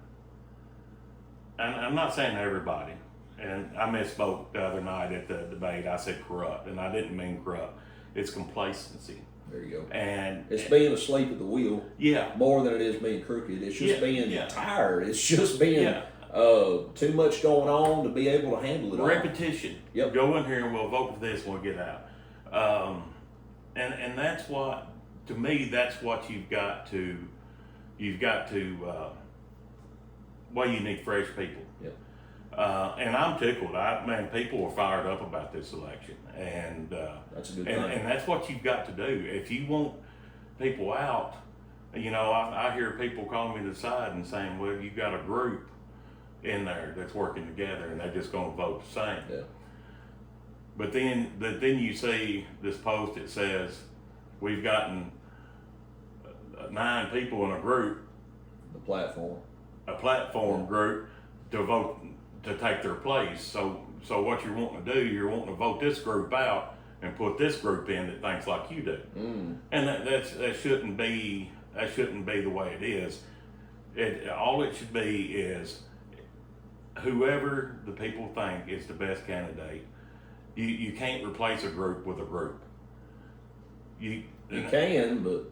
[SPEAKER 2] and I'm not saying everybody. And I misspoke the other night at the debate. I said corrupt, and I didn't mean corrupt. It's complacency.
[SPEAKER 1] There you go.
[SPEAKER 2] And
[SPEAKER 1] it's being asleep at the wheel.
[SPEAKER 2] Yeah.
[SPEAKER 1] More than it is being crooked. It's just being tired. It's just being too much going on to be able to handle it.
[SPEAKER 2] Repetition.
[SPEAKER 1] All. Yep.
[SPEAKER 2] Go in here and we'll vote for this when we get out. And that's what, to me, that's what you've got to. Well, you need fresh people.
[SPEAKER 1] Yep.
[SPEAKER 2] And I'm tickled. People were fired up about this election, and
[SPEAKER 1] that's a good thing.
[SPEAKER 2] And that's what you've got to do. If you want people out, I hear people calling me to the side and saying, "Well, you got a group in there that's working together, and they're just going to vote the same."
[SPEAKER 1] Yeah.
[SPEAKER 2] But then you see this post that says, "We've gotten 9 people in a group, a platform group, to vote." To take their place. So what you're wanting to do, you're wanting to vote this group out and put this group in that thinks like you do. And that shouldn't be the way it is. All it should be is whoever the people think is the best candidate. You can't replace a group with a group. You
[SPEAKER 1] can, but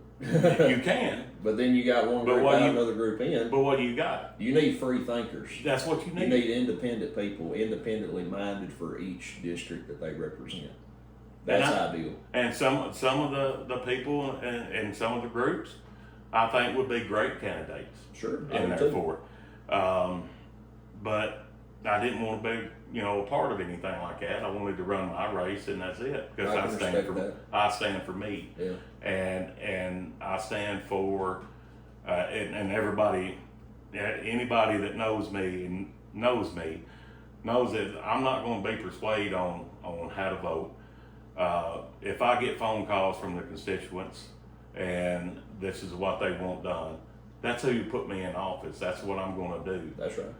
[SPEAKER 2] you can.
[SPEAKER 1] But then you got one group out, another group in.
[SPEAKER 2] But what do you got?
[SPEAKER 1] You need free thinkers.
[SPEAKER 2] That's what you need.
[SPEAKER 1] You need independent people, independently minded for each district that they represent. That's ideal. And
[SPEAKER 2] some of the people and some of the groups, I think, would be great candidates.
[SPEAKER 1] Sure,
[SPEAKER 2] in there for it. But I didn't want to be, a part of anything like that. I wanted to run my race, and that's it. Because I stand for me.
[SPEAKER 1] Yeah.
[SPEAKER 2] And I stand for, and everybody, anybody that knows me, knows that I'm not going to be persuaded on how to vote. If I get phone calls from the constituents and this is what they want done, that's who you put me in office. That's what I'm going to do.
[SPEAKER 1] That's right.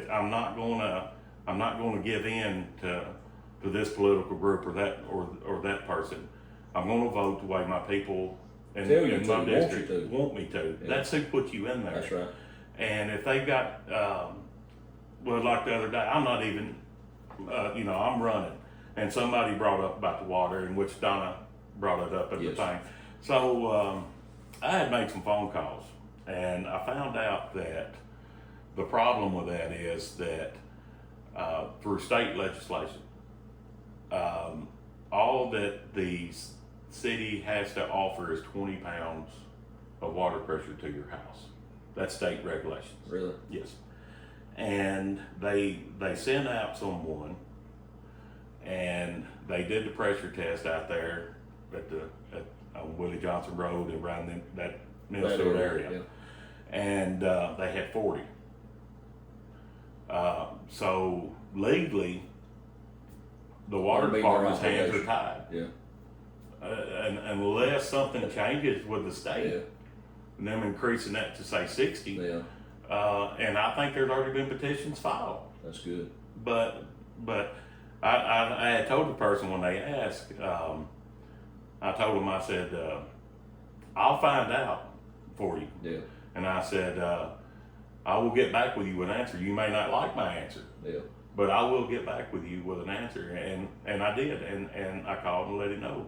[SPEAKER 2] I'm not going to give in to this political group or that person. I'm going to vote the way my people in my district want me to.
[SPEAKER 1] Yeah.
[SPEAKER 2] That's who put you in there.
[SPEAKER 1] That's right.
[SPEAKER 2] And if they've got, well, like the other day, I'm not even, I'm running, and somebody brought up about the water, in which Donna brought it up at the thing. So I had made some phone calls, and I found out that the problem with that is that through state legislation, all that the city has to offer is 20 pounds of water pressure to your house. That's state regulations.
[SPEAKER 1] Really?
[SPEAKER 2] Yes. And they sent out someone, and they did the pressure test out there on Willie Johnson Road and around that Minnesota area. Yeah. And they had 40. So legally, the water department's hands are tied.
[SPEAKER 1] Yeah.
[SPEAKER 2] And unless something changes with the state, and them increasing that to say 60.
[SPEAKER 1] Yeah.
[SPEAKER 2] And I think there's already been petitions filed.
[SPEAKER 1] That's good.
[SPEAKER 2] But I had told the person when they asked, I told them, I said, I'll find out for you.
[SPEAKER 1] Yeah.
[SPEAKER 2] And I said, I will get back with you with an answer. You may not like my answer.
[SPEAKER 1] Yeah.
[SPEAKER 2] But I will get back with you with an answer. And I did. And I called and let him know.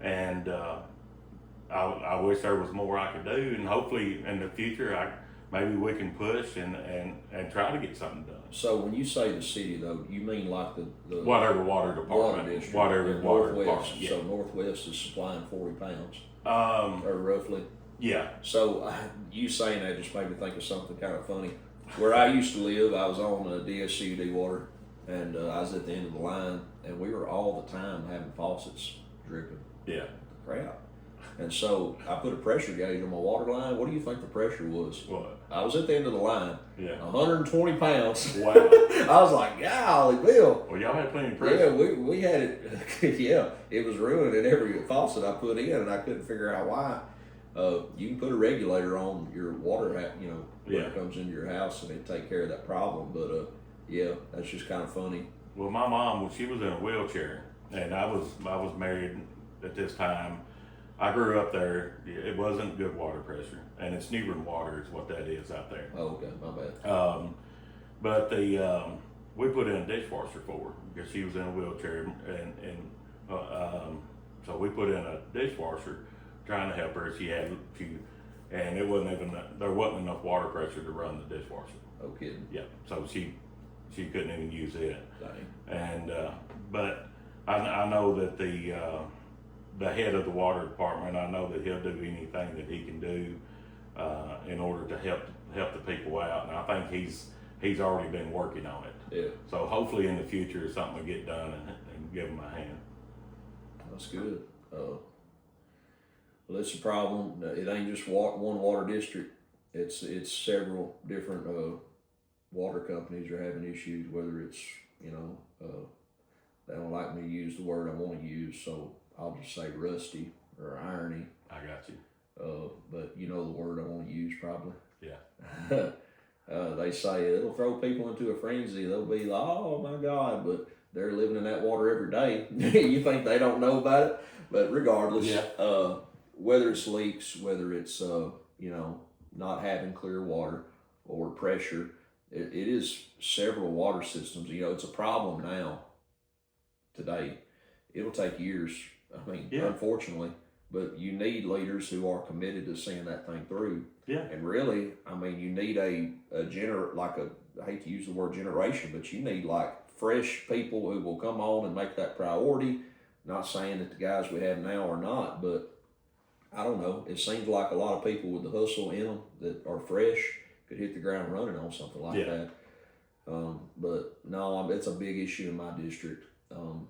[SPEAKER 2] And I wish there was more I could do. And hopefully in the future, maybe we can push and try to get something done.
[SPEAKER 1] So when you say the city, though, you mean like the
[SPEAKER 2] whatever water department,
[SPEAKER 1] district,
[SPEAKER 2] whatever water
[SPEAKER 1] Northwest.
[SPEAKER 2] department. Yeah.
[SPEAKER 1] So Northwest is supplying 40 pounds, or roughly.
[SPEAKER 2] Yeah.
[SPEAKER 1] So you saying that just made me think of something kind of funny. Where I used to live, I was on DSCUD water, and I was at the end of the line, and we were all the time having faucets dripping.
[SPEAKER 2] Yeah.
[SPEAKER 1] Crap. And so I put a pressure gauge on my water line. What do you think the pressure was?
[SPEAKER 2] What?
[SPEAKER 1] I was at the end of the line.
[SPEAKER 2] Yeah.
[SPEAKER 1] 120 pounds.
[SPEAKER 2] Wow.
[SPEAKER 1] I was like, golly, Bill.
[SPEAKER 2] Well, y'all had plenty of pressure.
[SPEAKER 1] Yeah, we had it. Yeah, it was ruined in every faucet I put in, and I couldn't figure out why. You can put a regulator on your water, when it comes into your house, and it take care of that problem. But yeah, that's just kind of funny.
[SPEAKER 2] Well, my mom, she was in a wheelchair, and I was married at this time. I grew up there. It wasn't good water pressure, and it's Newbern water is what that is out there.
[SPEAKER 1] Oh, okay, my bad.
[SPEAKER 2] But we put in a dishwasher for her because she was in a wheelchair, and so we put in a dishwasher trying to help her. And it wasn't even there wasn't enough water pressure to run the dishwasher.
[SPEAKER 1] No kidding.
[SPEAKER 2] Yeah, so she couldn't even use it.
[SPEAKER 1] Dang.
[SPEAKER 2] And but I know that the head of the water department, I know that he'll do anything that he can do in order to help the people out, and I think he's already been working on it.
[SPEAKER 1] Yeah.
[SPEAKER 2] So hopefully in the future something will get done and give him a hand.
[SPEAKER 1] That's good. Well, it's a problem. It ain't just one water district. It's several different water companies are having issues. Whether it's they don't like me to use the word I want to use, so I'll just say rusty or irony.
[SPEAKER 2] I got you.
[SPEAKER 1] But you know the word I want to use probably.
[SPEAKER 2] Yeah.
[SPEAKER 1] They say it'll throw people into a frenzy. They'll be like, oh my God, but they're living in that water every day. You think they don't know about it? But regardless, whether it's leaks, whether it's, not having clear water or pressure, it is several water systems. It's a problem now, today. It'll take years, unfortunately, but you need leaders who are committed to seeing that thing through.
[SPEAKER 2] Yeah.
[SPEAKER 1] And really, you need I hate to use the word generation, but you need fresh people who will come on and make that priority. Not saying that the guys we have now are not, but I don't know. It seems like a lot of people with the hustle in them that are fresh could hit the ground running on something like that. But no, it's a big issue in my district. And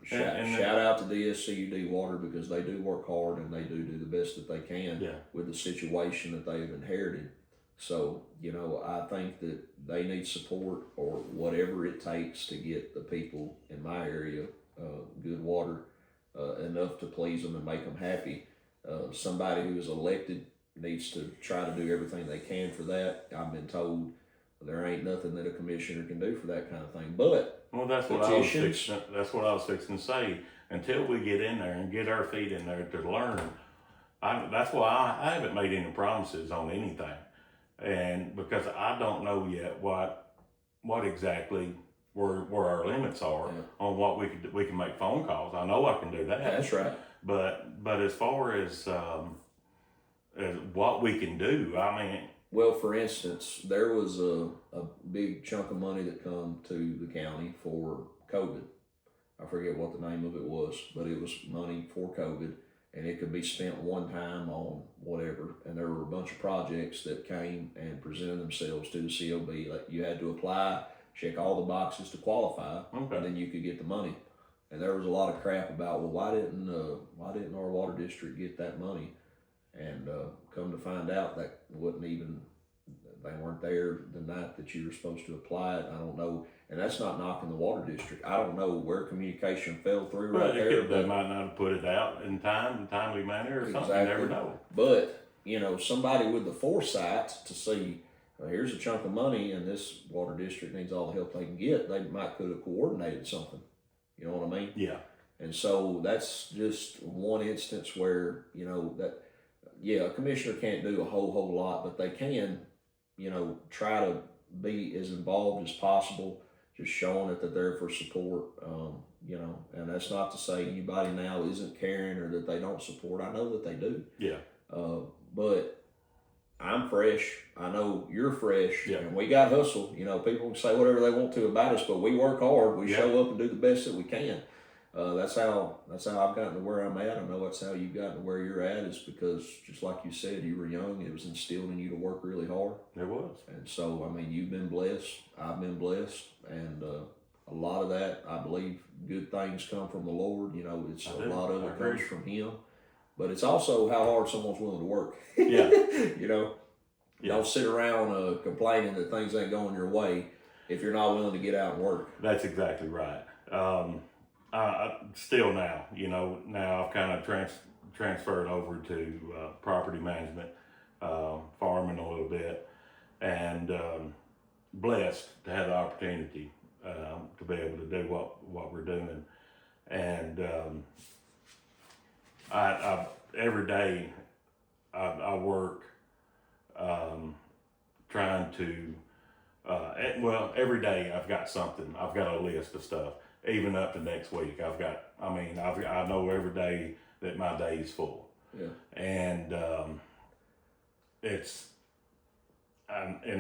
[SPEAKER 1] shout out to DSCUD Water because they do work hard and they do the best that they can with the situation that they've inherited. So, I think that they need support or whatever it takes to get the people in my area good water, enough to please them and make them happy. Somebody who is elected needs to try to do everything they can for that. I've been told there ain't nothing that a commissioner can do for that kind of thing. But
[SPEAKER 2] Well, that's what I was fixing to say. Until we get in there and get our feet in there to learn, that's why I haven't made any promises on anything, and because I don't know yet what exactly where our limits are on what we can make phone calls. I know I can do that.
[SPEAKER 1] That's right.
[SPEAKER 2] But as far as what we can do, I mean.
[SPEAKER 1] Well, for instance, there was a big chunk of money that come to the county for COVID. I forget what the name of it was, but it was money for COVID, and it could be spent one time on whatever. And there were a bunch of projects that came and presented themselves to the COB. Like, you had to apply, check all the boxes to qualify, and then you could get the money. And there was a lot of crap about, well, why didn't our water district get that money? And come to find out, that wasn't even, they weren't there the night that you were supposed to apply it. I don't know. And that's not knocking the water district. I don't know where communication fell through right there.
[SPEAKER 2] They might not have put it out in timely manner or something. You never know.
[SPEAKER 1] But, somebody with the foresight to see, well, here's a chunk of money and this water district needs all the help they can get, they could have coordinated something. You know what I mean?
[SPEAKER 2] Yeah.
[SPEAKER 1] And so that's just one instance where, a commissioner can't do a whole lot, but they can, try to be as involved as possible, just showing it that they're for support, and that's not to say anybody now isn't caring or that they don't support. I know that they do.
[SPEAKER 2] Yeah.
[SPEAKER 1] But I'm fresh. I know you're fresh.
[SPEAKER 2] Yeah.
[SPEAKER 1] And we got hustle. People can say whatever they want to about us, but we work hard. We show up and do the best that we can. That's how I've gotten to where I'm at. I know that's how you've gotten to where you're at, is because, just like you said, you were young. It was instilled in you to work really hard.
[SPEAKER 2] It was.
[SPEAKER 1] And so, you've been blessed. I've been blessed. And a lot of that, I believe, good things come from the Lord. It's a lot of it comes from Him. But it's also how hard someone's willing to work.
[SPEAKER 2] Yeah.
[SPEAKER 1] Don't sit around complaining that things ain't going your way if you're not willing to get out and work.
[SPEAKER 2] That's exactly right. Still now, now I've kind of transferred over to property management, farming a little bit, and blessed to have the opportunity to be able to do what we're doing. And I every day I work trying to, every day I've got something. I've got a list of stuff. Even up to next week, I know every day that my day is full.
[SPEAKER 1] Yeah.
[SPEAKER 2] And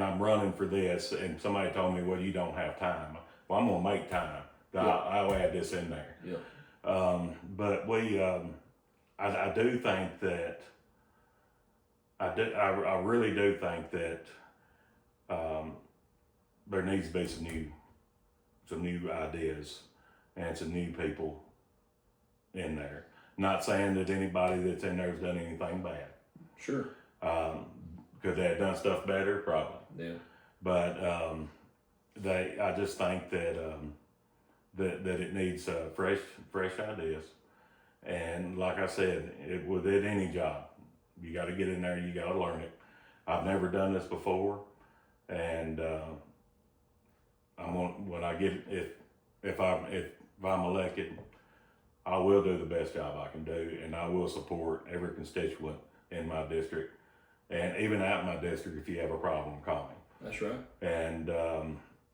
[SPEAKER 2] I'm running for this, and somebody told me, well, you don't have time. Well, I'm gonna make time. I'll add this in there.
[SPEAKER 1] Yeah.
[SPEAKER 2] But I do think that, I really do think that there needs to be some new ideas and some new people in there. Not saying that anybody that's in there has done anything bad.
[SPEAKER 1] Sure.
[SPEAKER 2] Could they have done stuff better? Probably.
[SPEAKER 1] Yeah.
[SPEAKER 2] But I just think that that it needs fresh ideas. And like I said, with any job, you got to get in there. You got to learn it. I've never done this before, and if I'm elected, I will do the best job I can do, and I will support every constituent in my district, and even out in my district. If you have a problem, call me.
[SPEAKER 1] That's right.
[SPEAKER 2] And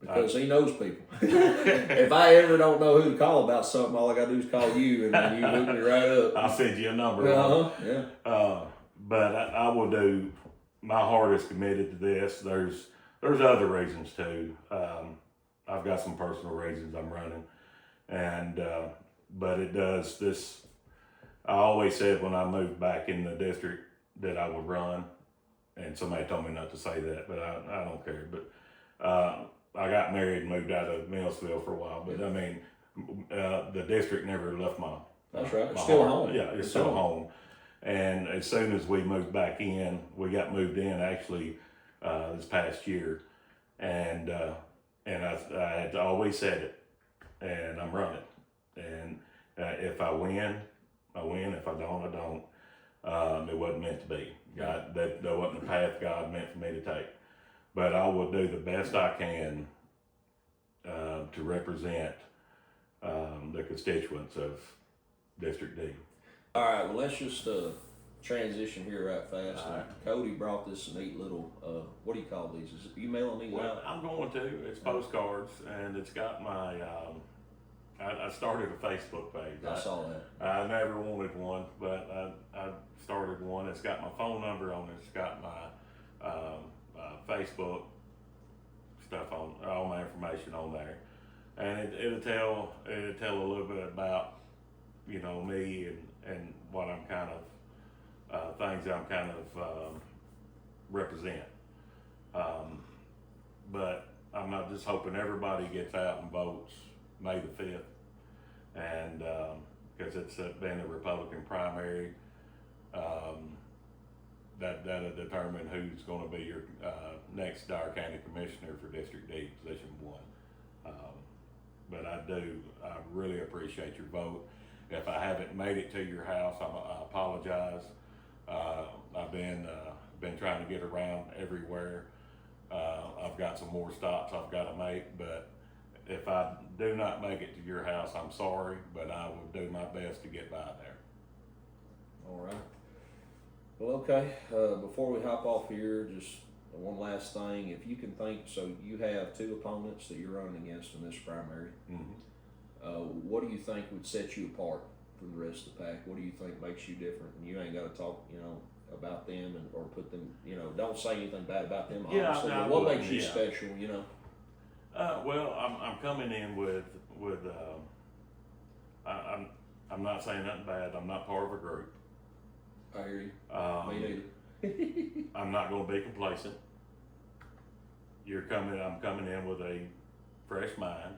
[SPEAKER 1] because he knows people. If I ever don't know who to call about something, all I got to do is call you, and then you hook me right up.
[SPEAKER 2] I'll send you a number.
[SPEAKER 1] Yeah.
[SPEAKER 2] But I will do. My heart is committed to this. There's other reasons too. I've got some personal reasons I'm running, and but it does this. I always said when I moved back in the district that I would run, and somebody told me not to say that, but I don't care. But I got married and moved out of Millsville for a while, but the district never left my.
[SPEAKER 1] That's right. It's still home.
[SPEAKER 2] Yeah, it's still home. And as soon as we moved back in, we got moved in actually this past year, and I had always said it, and I'm running. And if I win, I win. If I don't, I don't. It wasn't meant to be. God, that wasn't the path God meant for me to take. But I will do the best I can to represent the constituents of District D.
[SPEAKER 1] All right, well, let's just transition here right fast.
[SPEAKER 2] All right.
[SPEAKER 1] Cody brought this neat little, what do you call these? Is it emailing these
[SPEAKER 2] Well,
[SPEAKER 1] out?
[SPEAKER 2] I'm going to. It's postcards, and it's got my. I started a Facebook page.
[SPEAKER 1] I saw that.
[SPEAKER 2] I never wanted one, but I started one. It's got my phone number on it. It's got my Facebook stuff on, all my information on there, and it'll tell a little bit about me and what I'm kind of things I'm kind of represent. But I'm not just hoping everybody gets out and votes May the 5th, and because it's been a Republican primary, that'll determine who's going to be your next Dyer County Commissioner for District D, Position 1. But I really appreciate your vote. If I haven't made it to your house, I apologize. I've been trying to get around everywhere. I've got some more stops I've got to make, but if I do not make it to your house, I'm sorry, but I will do my best to get by there.
[SPEAKER 1] All right. Well, okay. Before we hop off here, just one last thing. If you can think, so you have 2 opponents that you're running against in this primary.
[SPEAKER 2] Mm-hmm.
[SPEAKER 1] What do you think would set you apart from the rest of the pack? What do you think makes you different? And you ain't got to talk, about them or put them, don't say anything bad about them.
[SPEAKER 2] Yeah,
[SPEAKER 1] obviously,
[SPEAKER 2] I
[SPEAKER 1] but what
[SPEAKER 2] wouldn't,
[SPEAKER 1] makes you
[SPEAKER 2] yeah.
[SPEAKER 1] special?
[SPEAKER 2] Well, I'm coming in with I'm not saying nothing bad. I'm not part of a group.
[SPEAKER 1] I hear you. Me neither.
[SPEAKER 2] I'm not going to be complacent. I'm coming in with a fresh mind.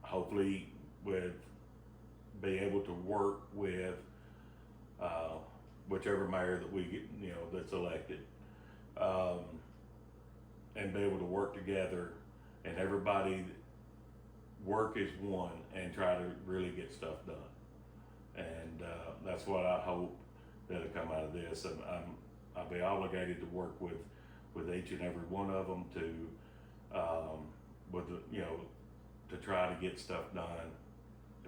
[SPEAKER 2] Hopefully, be able to work with whichever mayor that we get, that's elected, and be able to work together, and everybody work as one and try to really get stuff done. And that's what I hope that'll come out of this. And I'll be obligated to work with each and every one of them to try to get stuff done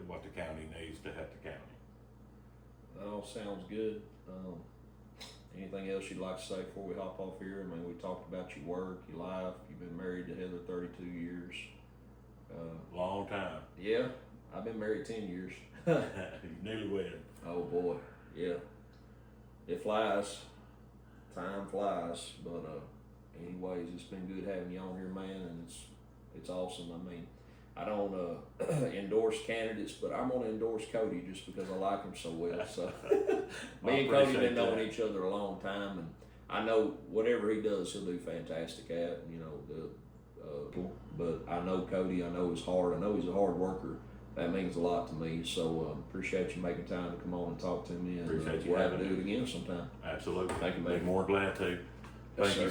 [SPEAKER 2] what the county needs to help the county.
[SPEAKER 1] That all sounds good. Anything else you'd like to say before we hop off here? I mean, we talked about your work, your life. You've been married to Heather 32 years.
[SPEAKER 2] Long time.
[SPEAKER 1] Yeah, I've been married 10 years.
[SPEAKER 2] Newlywed.
[SPEAKER 1] Oh boy, yeah. It flies. Time flies. But anyways, it's been good having you on here, man, and it's awesome. I mean, I don't endorse candidates, but I'm gonna endorse Cody just because I like him so well. So me and Cody been knowing each other a long time, and I know whatever he does, he'll do fantastic at. But I know Cody. I know he's hard. I know he's a hard worker. That means a lot to me. So appreciate you making time to come on and talk to me. And
[SPEAKER 2] Appreciate you
[SPEAKER 1] we'll have
[SPEAKER 2] having
[SPEAKER 1] to do
[SPEAKER 2] me.
[SPEAKER 1] it again sometime.
[SPEAKER 2] Absolutely.
[SPEAKER 1] Thank you, man.
[SPEAKER 2] Be more glad to.
[SPEAKER 1] Yes,
[SPEAKER 2] Thank you.
[SPEAKER 1] sir.